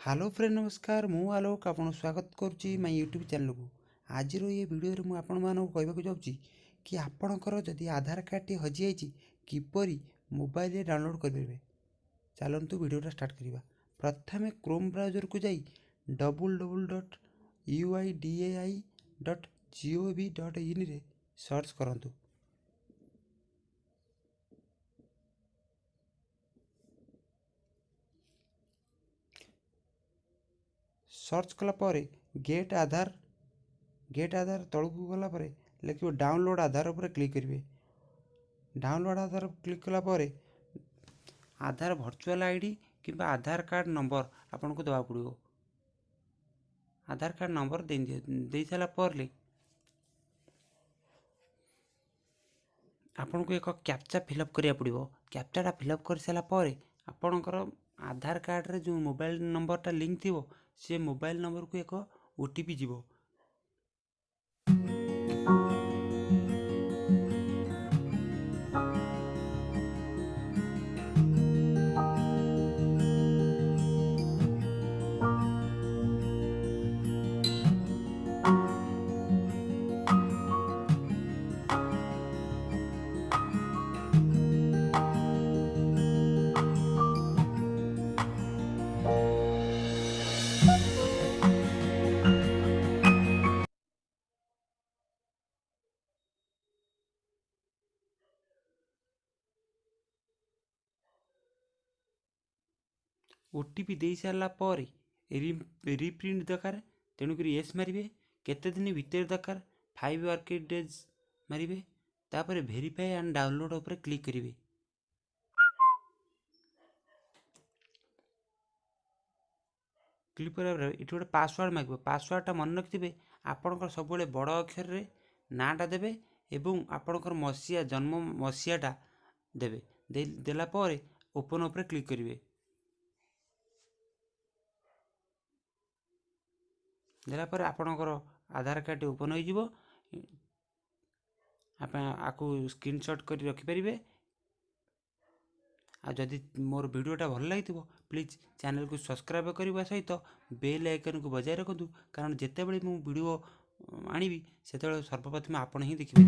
Hello friend नमस्कार मु आलोक आपन स्वागत करुच्ची माय यूट्यूब चैनल को। आज ये वीडियो में आपण मानक कहवाक जाऊँगी कि आपणकर जदि आधार कार्ड टी हजि जाइए किपरि मोबाइल रे डाउनलोड करेंगे। चलतु वीडियोटा स्टार्ट करवा। प्रथम क्रोम ब्राउजर को जाई www.uidai.gov.in रे सर्च करंतु। सर्च कला गेट आधार तलू गला लिखे डाउनलोड आधार पर क्लिक करेंगे। डाउनलोड आधार क्लिक कला आधार भर्चुआल आईडी किंबा आधार कार्ड नंबर आपन को देवा पड़ो। आधार कार्ड नंबर दे सारा पर आपन को एक कैप्चा फिलअप करिया पड़ो। कैप्चाटा फिलअप कर सारा आपणकर आधार कार्ड रे जो मोबाइल नंबरटा लिंक थी से मोबाइल नंबर को एक ओटीपी जीवो। ओटीपी दे सारा रिप्रिंट दरकार तेणुक येस मारे। केते दिन भितर दरकार 5 वर्किंग डेज मारे। तापर वेरीफाई एंड डाउनलोड उपर क्लिक करेंगे। क्लिक करा ये गोटे पासवर्ड मांग। पासवर्डटा मन रखिथे। आपणकर सब बड़ अक्षर रे नाटा देवे एवं आपणकर मसीहा जन्म मसीहाटा देवे। देला ओपन उपर क्लिक करेंगे। देलापर आपणकर आधार कार्ड ओपन हो आपको स्क्रीनशॉट कर रखिपारे। जदि मोर वीडियोटा भल लगी प्लीज चैनल को सब्सक्राइब करने सहित बेल आइकन को बजाय रखु। कारण जितेबाला मु वीडियो आनी से सर्वप्रथम आपण ही देखिए।